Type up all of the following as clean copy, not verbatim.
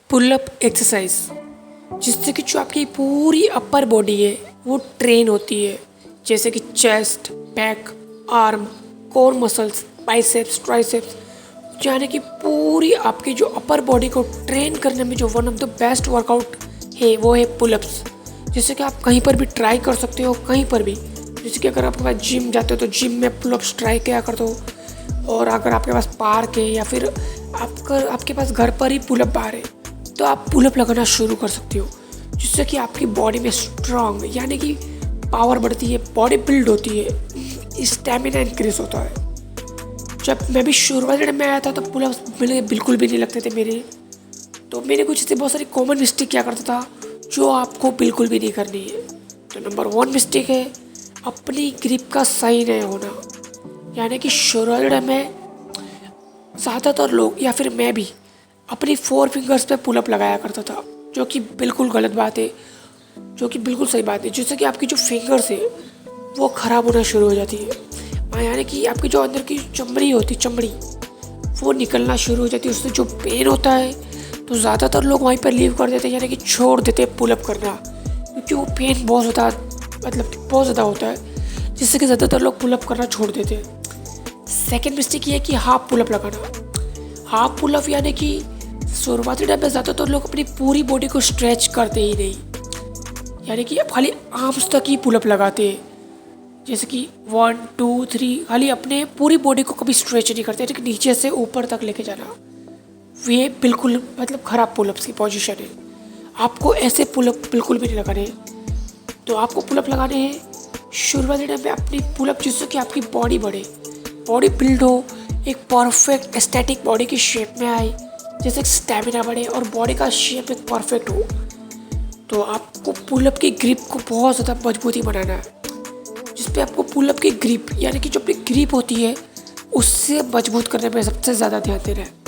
Pull up exercise जिससे कि जो आपकी पूरी अपर बॉडी है वो ट्रेन होती है, जैसे कि chest, back, arm, core muscles, biceps, triceps, यानी कि पूरी आपकी जो अपर बॉडी को ट्रेन करने में जो one of the best workout है वो है पुलअप्स। जैसे कि आप कहीं पर भी ट्राई कर सकते हो, कहीं पर भी। जैसे कि अगर आपके पास जिम जाते हो तो जिम में पुलअप्स ट्राई किया कर दो, और अगर आपके पास पार्क है या फिर आपके पास घर पर ही पुलअप बार है तो आप पुलअप लगाना शुरू कर सकते हो, जिससे कि आपकी बॉडी में स्ट्रांग यानी कि पावर बढ़ती है, बॉडी बिल्ड होती है, स्टेमिना इंक्रीज होता है। जब मैं भी शुरुआती टाइम में आया था तो पुलअप्स बिल्कुल भी नहीं लगते थे मेरे, तो मैंने कुछ ऐसे बहुत सारी कॉमन मिस्टेक किया करता था जो आपको बिल्कुल भी नहीं करनी है। तो नंबर 1 मिस्टेक है अपनी ग्रिप का सही नहीं होना, यानी कि शुरुआती टाइम में ज़्यादातर लोग या फिर मैं भी अपनी 4 फिंगर्स पे पुलअप लगाया करता था, जो कि बिल्कुल गलत बात है, जो कि बिल्कुल सही बात है। जिससे कि आपकी जो फिंगर्स है वो ख़राब होना शुरू हो जाती है, यानी कि आपकी जो अंदर की चमड़ी होती है, चमड़ी वो निकलना शुरू हो जाती है, उससे जो पेन होता है तो ज़्यादातर लोग वहीं पर लीव कर देते हैं, यानी कि छोड़ देते हैं पुलअप करना, क्योंकि वो पेन बहुत ज़्यादा होता है, जिससे कि ज़्यादातर लोग पुलअप करना छोड़ देते हैं। सेकेंड मिस्टेक ये है कि हाफ पुलअप लगाना। हाफ पुलअप यानी कि शुरुआती टाइम में ज़्यादातर लोग अपनी पूरी बॉडी को स्ट्रेच करते ही नहीं, यानी कि खाली आर्म्स तक ही पुलअप लगाते हैं, जैसे कि 1 2 3, खाली अपने पूरी बॉडी को कभी स्ट्रेच नहीं करते, लेकिन नीचे से ऊपर तक लेके जाना, ये बिल्कुल ख़राब पुलअप्स की पोजीशन है। आपको ऐसे पुलअप बिल्कुल भी नहीं लगाने हैं। तो आपको पुलअप लगाने हैं शुरुआती टाइम में अपनी पुलअप, जिससे कि आपकी बॉडी बढ़े, बॉडी बिल्ड हो, एक परफेक्ट एस्थेटिक बॉडी की शेप में आए, जैसे स्टैमिना बढ़े और बॉडी का शेप एक परफेक्ट हो। तो आपको पुलअप की ग्रिप को बहुत ज़्यादा मजबूती बनाना है, जिसपे आपको पुलअप की ग्रिप यानी कि जो अपनी ग्रिप होती है उससे मजबूत करने में सबसे ज़्यादा ध्यान देना है।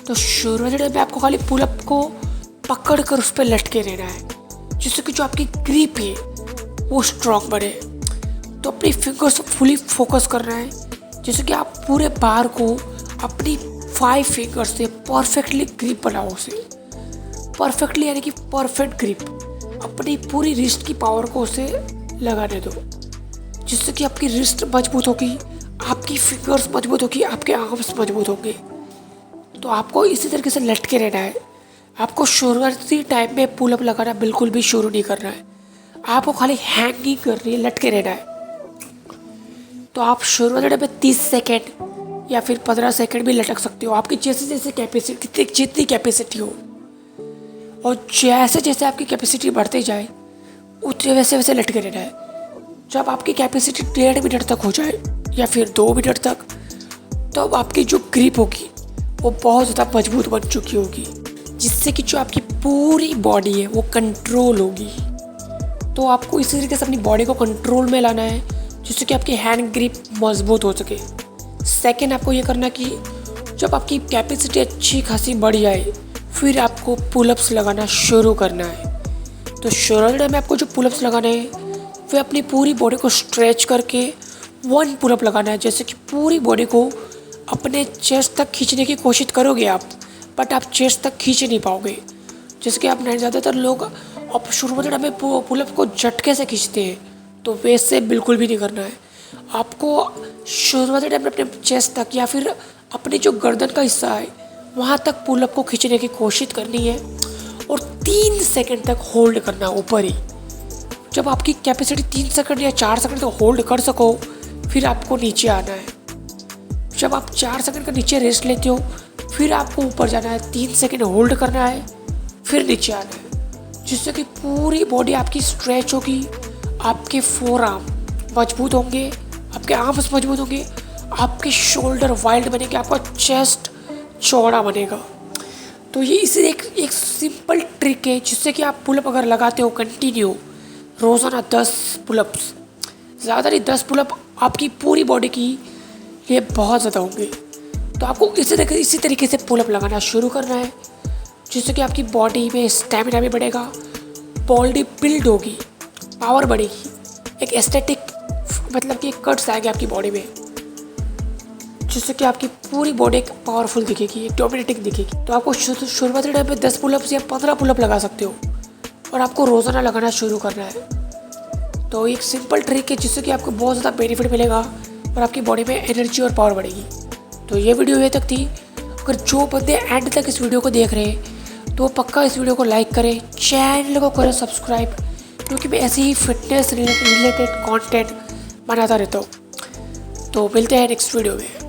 तो शुरुआती टाइम में आपको खाली पुलअप को पकड़ कर उस पर लटके रहना है, जिससे कि जो आपकी ग्रिप है वो स्ट्रॉन्ग बने। तो अपनी फिंगर्स फुली फोकस करना है, जैसे कि आप पूरे बार को अपनी 5 फिंगर से परफेक्टली ग्रिप बनाओ, उसे परफेक्टली यानी कि परफेक्ट ग्रिप अपनी पूरी रिस्ट की पावर को उसे लगाने दो, जिससे कि आपकी रिस्ट मजबूत होगी, आपकी फिंगर्स मजबूत होगी, आपके आर्म्स मजबूत होंगे। तो आपको इसी तरीके से लटके रहना है। आपको शुरुआती टाइम में पुलअप लगाना बिल्कुल भी शुरू नहीं करना है, आपको खाली हैंगिंग करनी है, लटके रहना है। तो आप शुरुआती टाइम में 30 सेकेंड या फिर 15 सेकेंड भी लटक सकते हो, आपकी जैसे कैपेसिटी, जितनी कैपेसिटी हो, और जैसे जैसे आपकी कैपेसिटी बढ़ती जाए उतने वैसे वैसे लटके रहना है। जब आपकी कैपेसिटी 1.5 मिनट तक हो जाए या फिर 2 मिनट तक, तो आपकी जो ग्रिप होगी वो बहुत ज़्यादा मजबूत बन चुकी होगी, जिससे कि जो आपकी पूरी बॉडी है वो कंट्रोल होगी। तो आपको इसी तरीके से अपनी बॉडी को कंट्रोल में लाना है, जिससे कि आपकी हैंड ग्रिप मजबूत हो सके। सेकेंड, आपको ये करना कि जब आपकी कैपेसिटी अच्छी खासी बढ़ जाए फिर आपको पुलअप्स लगाना शुरू करना है। तो शुरुआती टाइम में आपको जो पुलअप्स लगाने हैं वे अपनी पूरी बॉडी को स्ट्रेच करके 1 पुलअप लगाना है, जैसे कि पूरी बॉडी को अपने चेस्ट तक खींचने की कोशिश करोगे आप, बट आप चेस्ट तक खींच नहीं पाओगे। जैसे कि आप ज़्यादातर लोग अब शुरुआती टाइम में पुलअप को झटके से खींचते हैं, तो वैसे बिल्कुल भी नहीं करना है। आपको शुरुआती टाइम में अपने चेस्ट तक या फिर अपनी जो गर्दन का हिस्सा है वहाँ तक पुलअप को खींचने की कोशिश करनी है, और 3 सेकंड तक होल्ड करना ऊपर ही। जब आपकी कैपेसिटी 3 सेकंड या 4 सेकंड तक होल्ड कर सको फिर आपको नीचे आना है। जब आप 4 सेकंड का नीचे रेस्ट लेते हो फिर आपको ऊपर जाना है, 3 सेकंड होल्ड करना है, फिर नीचे आना है, जिससे कि पूरी बॉडी आपकी स्ट्रेच होगी, आपके फोरआर्म मजबूत होंगे, आपके आर्म्स मजबूत होंगे, आपके शोल्डर वाइड बनेंगे, आपका चेस्ट चौड़ा बनेगा। तो ये इसी एक सिंपल ट्रिक है, जिससे कि आप पुलअप अगर लगाते हो कंटिन्यू रोज़ाना 10 पुलअप्स, ज़्यादा नहीं 10 पुलअप आपकी पूरी बॉडी की लिए बहुत ज़्यादा होंगे। तो आपको इसी तरीके से पुलअप लगाना शुरू करना है, जिससे कि आपकी बॉडी में स्टैमिना भी बढ़ेगा, बॉडी बिल्ड होगी, पावर बढ़ेगी, एक एस्थेटिक कि कट्स आएंगे आपकी बॉडी में, जिससे कि आपकी पूरी बॉडी एक पावरफुल दिखेगी, एक डोमिनेटिंग दिखेगी। तो आपको शुरुआती टाइम पे 10 पुलअप्स या 15 पुलअप लगा सकते हो और आपको रोज़ाना लगाना शुरू करना है। तो एक सिंपल ट्रिक है जिससे कि आपको बहुत ज़्यादा बेनिफिट मिलेगा और आपकी बॉडी में एनर्जी और पावर बढ़ेगी। तो ये वीडियो ये तक थी। अगर जो बंदे एंड तक इस वीडियो को देख रहे हैं तो पक्का इस वीडियो को लाइक करें, चैनल को करें सब्सक्राइब, क्योंकि मैं ऐसे ही फिटनेस रिलेटेड कंटेंट बनाता रहता हूँ। तो मिलते हैं नेक्स्ट वीडियो में।